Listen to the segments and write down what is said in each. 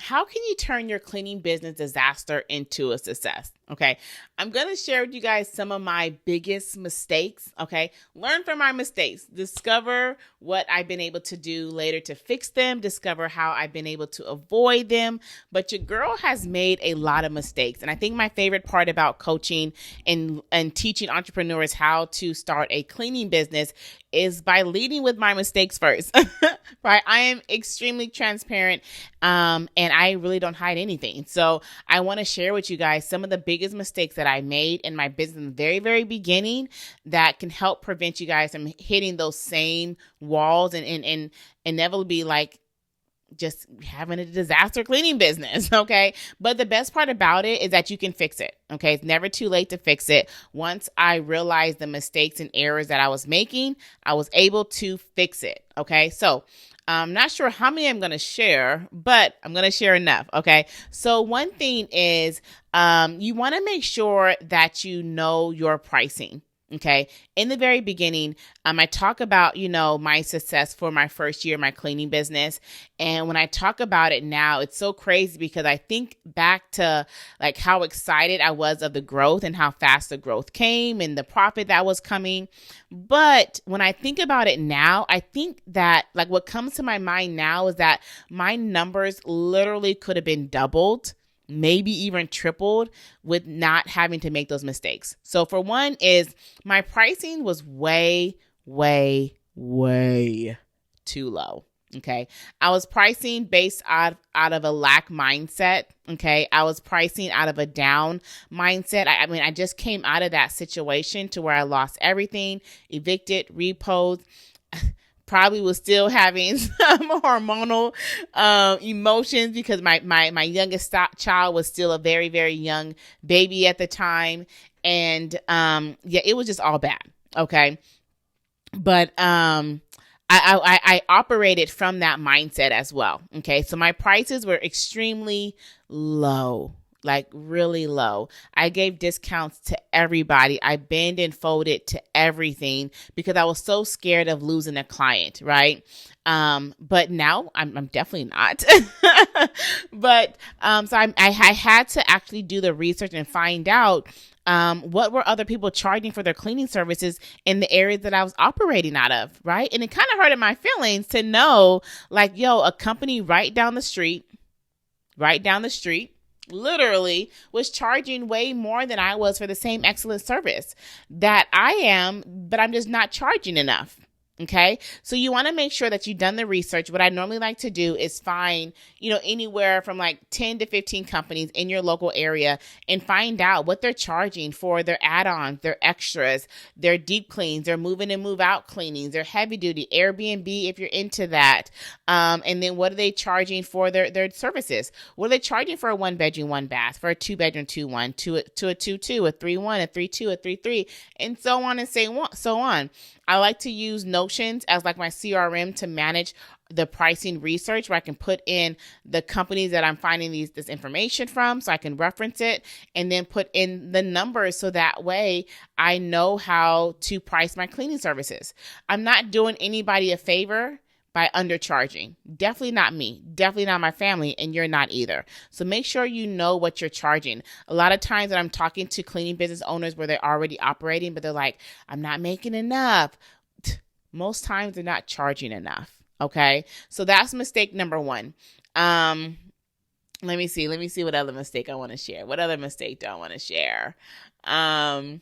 how can you turn your cleaning business disaster into a success? Okay. I'm going to share with you guys some of my biggest mistakes. Okay. Learn from my mistakes, discover what I've been able to do later to fix them, discover how I've been able to avoid them. But your girl has made a lot of mistakes. And I think my favorite part about coaching and teaching entrepreneurs how to start a cleaning business is by leading with my mistakes first. Right? I am extremely transparent, and I really don't hide anything. So I want to share with you guys some of the biggest mistakes that I made in my business in the very, very beginning that can help prevent you guys from hitting those same walls and inevitably like just having a disaster cleaning business. Okay. But the best part about it is that you can fix it. Okay. It's never too late to fix it. Once I realized the mistakes and errors that I was making, I was able to fix it. Okay. So I'm not sure how many I'm going to share, but I'm going to share enough. Okay. So one thing is, you want to make sure that you know your pricing. Okay. In the very beginning, I talk about, my success for my first year, my cleaning business. And when I talk about it now, it's so crazy because I think back to like how excited I was of the growth and how fast the growth came and the profit that was coming. But when I think about it now, I think that like what comes to my mind now is that my numbers literally could have been doubled, maybe even tripled with not having to make those mistakes. So for one is my pricing was way, way, way too low. Okay. I was pricing based out of a lack mindset. Okay. I was pricing out of a down mindset. I just came out of that situation to where I lost everything, evicted, repoed. Probably was still having some hormonal emotions because my youngest child was still a very, very young baby at the time. And it was just all bad. Okay. But I operated from that mindset as well. Okay. So my prices were extremely low. Like really low. I gave discounts to everybody. I bend and folded to everything because I was so scared of losing a client, right? But now I'm definitely not. But so I had to actually do the research and find out what were other people charging for their cleaning services in the areas that I was operating out of, right? And it kind of hurted my feelings to know, like, a company right down the street, literally was charging way more than I was for the same excellent service that I am, but I'm just not charging enough. Okay. So you want to make sure that you've done the research. What I normally like to do is find, anywhere from like 10 to 15 companies in your local area and find out what they're charging for their add-ons, their extras, their deep cleans, their move-in and move-out cleanings, their heavy duty Airbnb, if you're into that. And then what are they charging for their services? What are they charging for a 1-bedroom, 1-bath, for a 2-bedroom, 2-1, to a 2-2, a 3-1, a 3-2, a 3-3, and so on and so on. I like to use Notions as like my CRM to manage the pricing research, where I can put in the companies that I'm finding this information from so I can reference it and then put in the numbers so that way I know how to price my cleaning services. I'm not doing anybody a favor by undercharging. Definitely not me, definitely not my family, and you're not either. So make sure you know what you're charging. A lot of times when I'm talking to cleaning business owners where they're already operating, but they're like, I'm not making enough. Most times they're not charging enough. Okay. So that's mistake number one. Let me see what other mistake I want to share. What other mistake do I want to share? One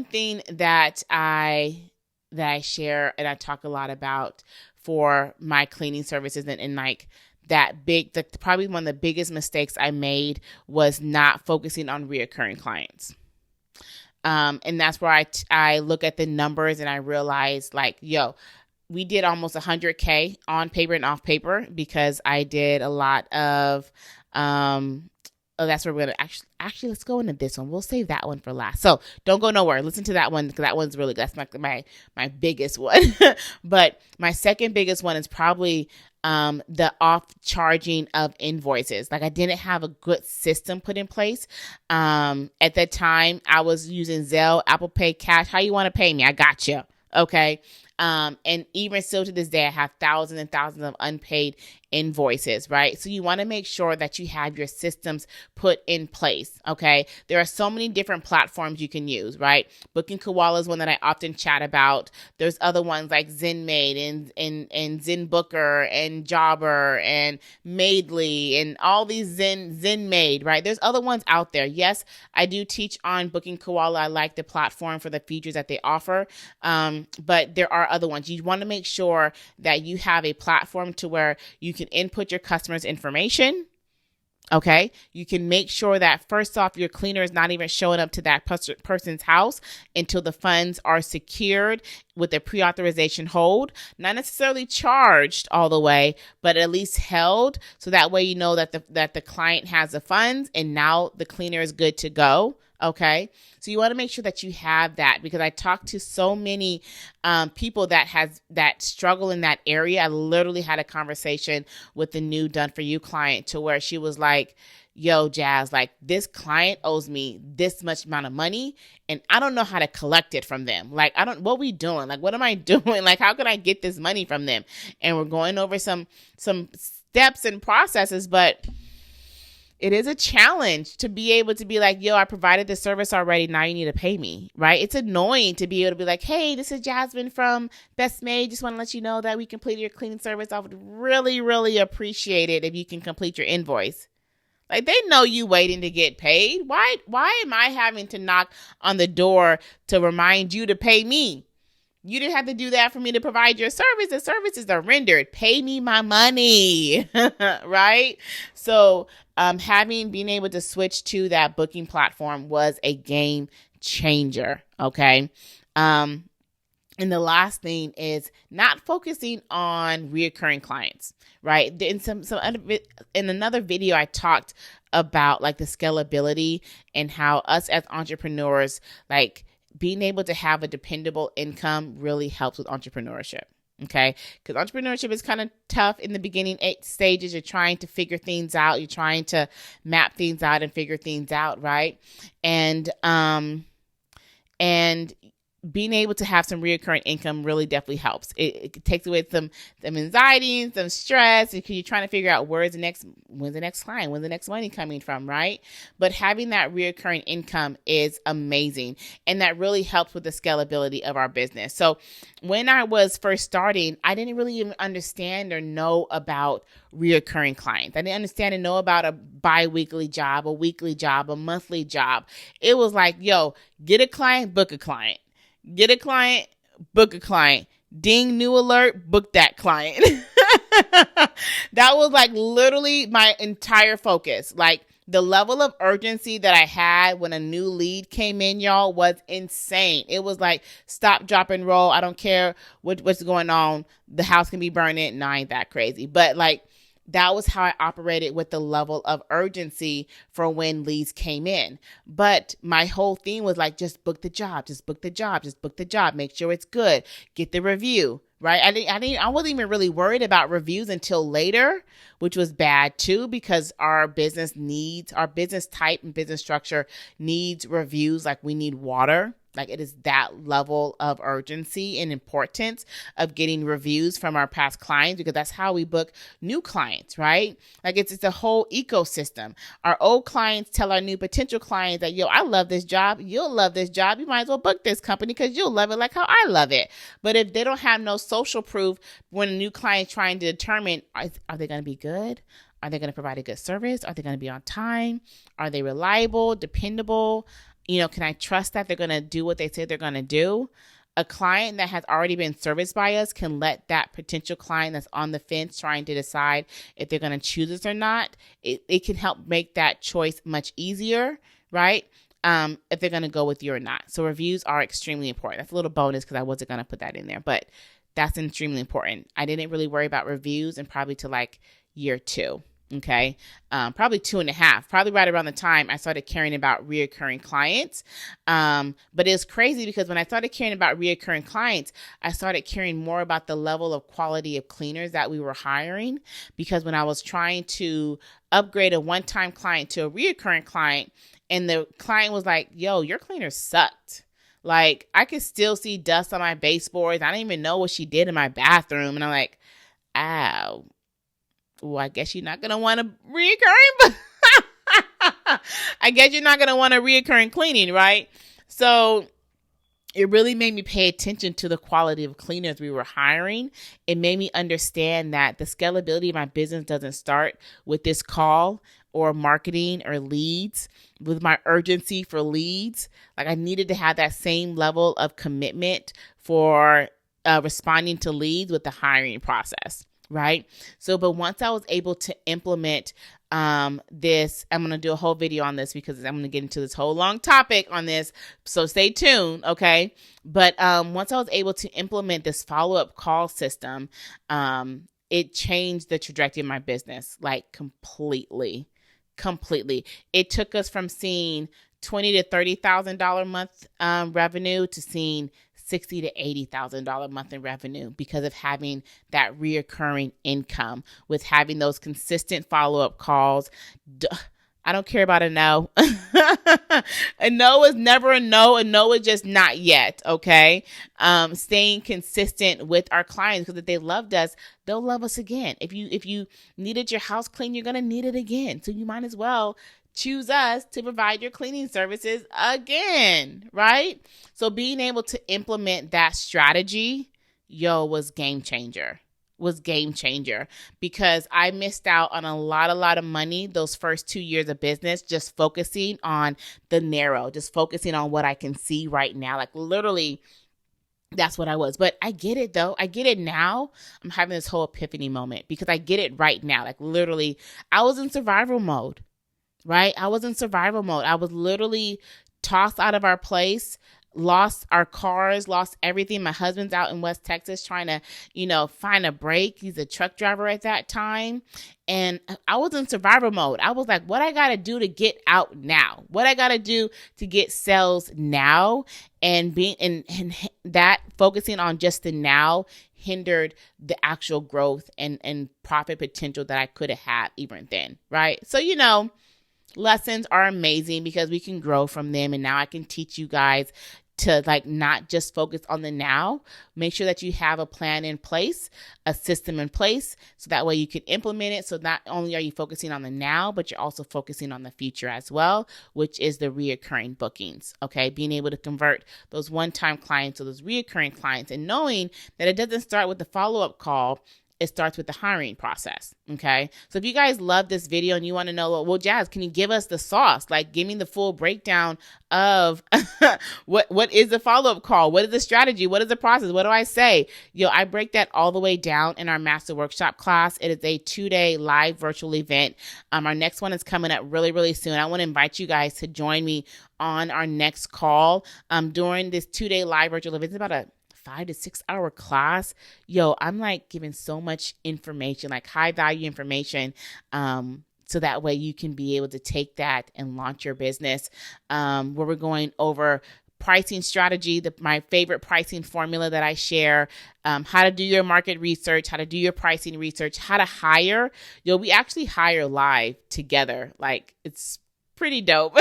thing that I share and I talk a lot about for my cleaning services and like probably one of the biggest mistakes I made was not focusing on reoccurring clients. And that's where I look at the numbers and I realize like, we did almost 100K on paper and off paper because I did a lot of, that's where we're going to actually, let's go into this one. We'll save that one for last. So don't go nowhere. Listen to that one because that one's really good. That's my biggest one. But my second biggest one is probably the off charging of invoices. Like I didn't have a good system put in place. At that time I was using Zelle, Apple Pay, Cash. How you want to pay me? I got you. Okay. And even still to this day, I have thousands and thousands of unpaid invoices, right? So you want to make sure that you have your systems put in place, okay? There are so many different platforms you can use, right? Booking Koala is one that I often chat about. There's other ones like ZenMaid and ZenBooker and Jobber and Maidly and all these ZenMaid, right? There's other ones out there. Yes, I do teach on Booking Koala. I like the platform for the features that they offer, but there are other ones. You want to make sure that you have a platform to where you can input your customers' information. Okay. You can make sure that first off, your cleaner is not even showing up to that person's house until the funds are secured with a pre-authorization hold, not necessarily charged all the way, but at least held. So that way, you know that the client has the funds and now the cleaner is good to go. Okay. So you want to make sure that you have that, because I talked to so many people that struggle in that area. I literally had a conversation with the new Done For You client to where she was like, yo, Jazz, like this client owes me this much amount of money and I don't know how to collect it from them. Like, what we doing? Like, what am I doing? Like, how can I get this money from them? And we're going over some steps and processes, but it is a challenge to be able to be like, yo, I provided the service already. Now you need to pay me, right? It's annoying to be able to be like, hey, this is Jasmine from Best Made. Just want to let you know that we completed your cleaning service. I would really, really appreciate it if you can complete your invoice. Like, they know you waiting to get paid. Why am I having to knock on the door to remind you to pay me? You didn't have to do that for me to provide your service. The services are rendered. Pay me my money, right? So being able to switch to that booking platform was a game changer, okay? And the last thing is not focusing on reoccurring clients, right? In another video, I talked about like the scalability and how us as entrepreneurs, like, being able to have a dependable income really helps with entrepreneurship. Okay. Because entrepreneurship is kind of tough in the beginning 8 stages. You're trying to figure things out. You're trying to map things out and figure things out. Right. And being able to have some reoccurring income really definitely helps. It takes away some anxiety and some stress because you're trying to figure out when's the next client, when's the next money coming from, right? But having that reoccurring income is amazing. And that really helps with the scalability of our business. So when I was first starting, I didn't really even understand or know about reoccurring clients. I didn't understand and know about a bi-weekly job, a weekly job, a monthly job. It was like, yo, get a client, book a client. Get a client, book a client. Ding, new alert, book that client. That was like literally my entire focus. Like the level of urgency that I had when a new lead came in, y'all, was insane. It was like stop, drop, and roll. I don't care what's going on. The house can be burning. No, I ain't that crazy. But like, that was how I operated with the level of urgency for when leads came in. But my whole thing was like, just book the job, just book the job, just book the job. Make sure it's good. Get the review, right? I wasn't even really worried about reviews until later, which was bad too, because our business type and business structure needs reviews like we need water. Like it is that level of urgency and importance of getting reviews from our past clients, because that's how we book new clients, right? Like it's a whole ecosystem. Our old clients tell our new potential clients that, yo, I love this job. You'll love this job. You might as well book this company because you'll love it like how I love it. But if they don't have no social proof when a new client's trying to determine, are they going to be good? Are they going to provide a good service? Are they going to be on time? Are they reliable, dependable? Can I trust that they're going to do what they say they're going to do? A client that has already been serviced by us can let that potential client that's on the fence trying to decide if they're going to choose us or not. It can help make that choice much easier, right? If they're going to go with you or not. So reviews are extremely important. That's a little bonus because I wasn't going to put that in there, but that's extremely important. I didn't really worry about reviews and probably to like year 2. Okay. Probably 2.5, probably right around the time I started caring about reoccurring clients. But it's crazy because when I started caring about reoccurring clients, I started caring more about the level of quality of cleaners that we were hiring. Because when I was trying to upgrade a one-time client to a reoccurring client, and the client was like, yo, your cleaner sucked. Like, I could still see dust on my baseboards. I don't even know what she did in my bathroom. And I'm like, ow. Well, I guess you're not going to want a reoccurring. I guess you're not going to want a reoccurring cleaning, right? So it really made me pay attention to the quality of cleaners we were hiring. It made me understand that the scalability of my business doesn't start with this call or marketing or leads, with my urgency for leads. Like, I needed to have that same level of commitment for responding to leads with the hiring process, right? So, but once I was able to implement this, I'm going to do a whole video on this because I'm going to get into this whole long topic on this. So stay tuned. Okay. But, once I was able to implement this follow-up call system, it changed the trajectory of my business, like completely. It took us from seeing $20,000 to $30,000 a month, revenue to seeing $60,000 to $80,000 monthly revenue because of having that reoccurring income, with having those consistent follow-up calls. I don't care about a no. A no is never a no. A no is just not yet. Okay. Staying consistent with our clients, because if they loved us, they'll love us again. If you needed your house clean, you're going to need it again. So you might as well choose us to provide your cleaning services again, right? So being able to implement that strategy, was game changer. Because I missed out on a lot of money those first 2 years of business, just focusing on the narrow, just focusing on what I can see right now. Like, literally, that's what I was. But I get it though. I get it now. I'm having this whole epiphany moment because I get it right now. Like, literally, I was in survival mode, right? I was literally tossed out of our place, lost our cars, lost everything. My husband's out in West Texas trying to, find a break. He's a truck driver at that time. And I was in survival mode. I was like, what I got to do to get out now? What I got to do to get sales now? And that focusing on just the now hindered the actual growth and profit potential that I could have had even then. Right. So, lessons are amazing because we can grow from them. And now I can teach you guys to not just focus on the now. Make sure that you have a plan in place, a system in place, so that way you can implement it. So not only are you focusing on the now, but you're also focusing on the future as well, which is the reoccurring bookings. Okay. Being able to convert those one-time clients to those reoccurring clients, and knowing that it doesn't start with the follow-up call. It starts with the hiring process. Okay. So if you guys love this video and you want to know, well, Jazz, can you give us the sauce? Like, give me the full breakdown of what is the follow-up call? What is the strategy? What is the process? What do I say? I break that all the way down in our master workshop class. It is a 2-day live virtual event. Our next one is coming up really, really soon. I want to invite you guys to join me on our next call. During this 2-day live virtual event. It's about a 5 to 6 hour class. I'm like giving so much information, like high value information. So that way you can be able to take that and launch your business. Where we're going over pricing strategy, my favorite pricing formula that I share, how to do your market research, how to do your pricing research, how to hire. We actually hire live together. Like, it's pretty dope.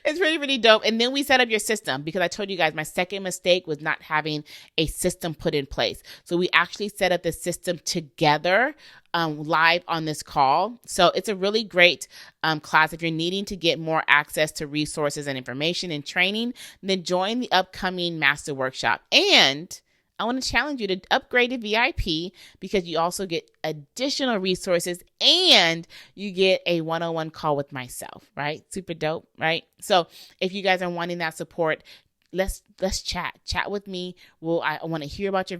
It's pretty dope. And then we set up your system, because I told you guys my second mistake was not having a system put in place. So we actually set up the system together live on this call. So it's a really great class. If you're needing to get more access to resources and information and training, then join the upcoming master workshop. And I want to challenge you to upgrade to VIP, because you also get additional resources and you get a one-on-one call with myself, right? Super dope, right? So if you guys are wanting that support, let's chat with me. I want to hear about your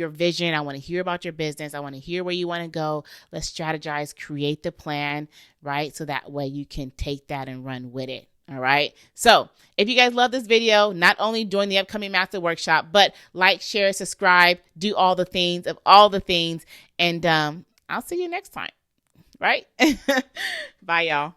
vision. I want to hear about your business. I want to hear where you want to go. Let's strategize, create the plan, right? So that way you can take that and run with it. All right. So if you guys love this video, not only join the upcoming master workshop, but like, share, subscribe, do all the things. And I'll see you next time. Right. Bye, y'all.